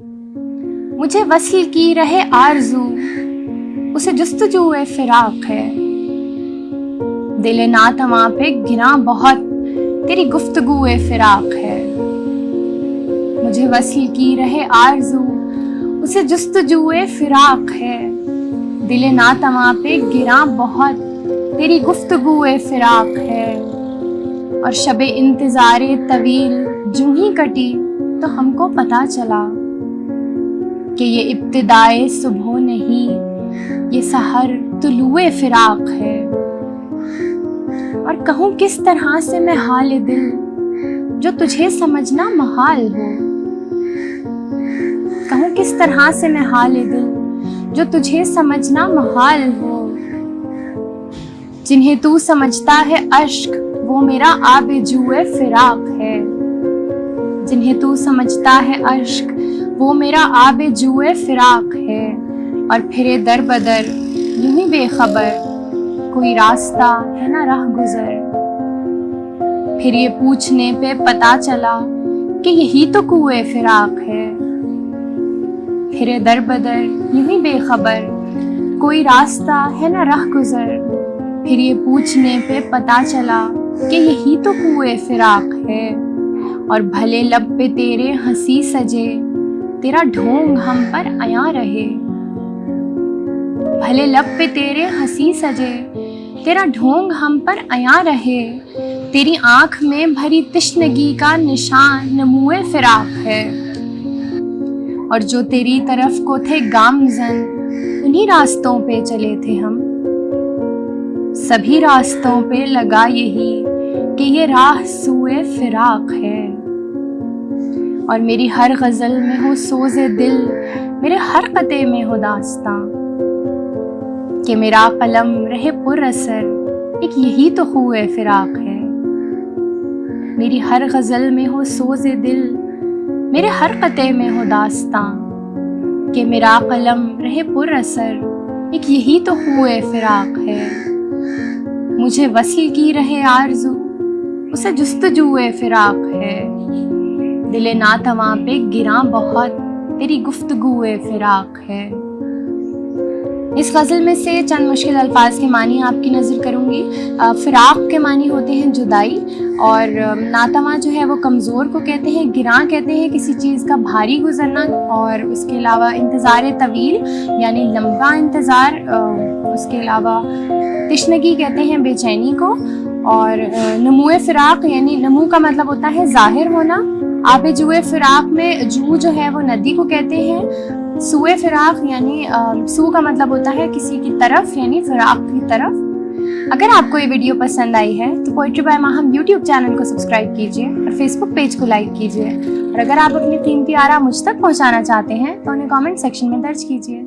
मुझे वसल की रहे आरज़ू, उसे जुस्तजूए फिराक है। दिल नातमा पे गिरा बहुत, तेरी गुफ्तगूए फिराक है। मुझे वसल की रहे आरज़ू, उसे जुस्तजूए फिराक है। दिल नातमा पे गिरा बहुत, तेरी गुफ्तगूए फिराक है। और शबे इंतज़ारे तवील जूं ही कटी तो हमको पता चला कि ये इब्तिदाए सुबह नहीं, ये सहर तुलुए फिराक है। और कहूँ किस तरह से मैं हाल दिल जो तुझे समझना महाल हो। कहूँ किस तरह से मैं हाल दिल जो तुझे समझना महाल हो। जिन्हें तू समझता है अश्क, वो मेरा आबे जुए फिराक है। जिन्हें तू समझता है अश्क, वो मेरा आबे जुए फिराक है। और फिरे दर बदर यूं ही बेखबर, कोई रास्ता है ना राह गुजर। फिर ये पूछने पे पता चला कि यही तो कुए फिराक है। फिरे दर बदर यूं ही बेखबर, कोई रास्ता है ना राह गुजर। फिर ये पूछने पे पता चला कि यही तो कुए फिराक है। और भले लब पे तेरे हंसी सजे, तेरा ढोंग हम पर आया रहे। भले लब पे तेरे हंसी सजे, तेरा ढोंग हम पर आया रहे। तेरी आंख में भरी तिश्नगी का निशान नमूए फिराक है। और जो तेरी तरफ को थे गामजन, उन्हीं रास्तों पे चले थे हम। सभी रास्तों पे लगा यही कि ये राह सुए फिराक है। और मेरी हर गज़ल में हो सोज़े दिल, मेरे हर कते में हो दास्तां, कि मेरा कलम रहे पुरअसर, एक यही तो हुए फिराक है। मेरी हर गज़ल में हो सोज़े दिल, मेरे हर कते में हो दास्तां, कि मेरा कलम रहे पुरअसर, एक यही तो हुए फिराक है। मुझे वसल की रहे आरज़ू, उसे जुस्तजूए फिराक है। दिल नातवा पे गिरा बहुत, तेरी गुफ्तगूए फिराक है। इस गज़ल में से चंद मुश्किल अल्फाज के मानी आपकी नज़र करूँगी। फ़िराक के मानी होते हैं जुदाई, और नातवा जो है वो कमज़ोर को कहते हैं, गिरा कहते हैं किसी चीज़ का भारी गुजरना, और उसके अलावा इंतज़ार तवील यानी लंबा इंतज़ार, उसके अलावा तिश्नगी कहते हैं बेचैनी को, और नमूए फ़िराक यानी नमू का मतलब होता है ज़ाहिर होना। आबे जुए फ़िराक में जू जो है वो नदी को कहते हैं। सुए फ़िराक यानी सू का मतलब होता है किसी की तरफ यानी फ़िराक की तरफ। अगर आपको ये वीडियो पसंद आई है तो poetry by Maham YouTube channel को सब्सक्राइब कीजिए और फेसबुक पेज को लाइक कीजिए। और अगर आप अपनी कीमती आरा मुझ तक पहुँचाना चाहते हैं तो उन्हें कॉमेंट सेक्शन में दर्ज कीजिए।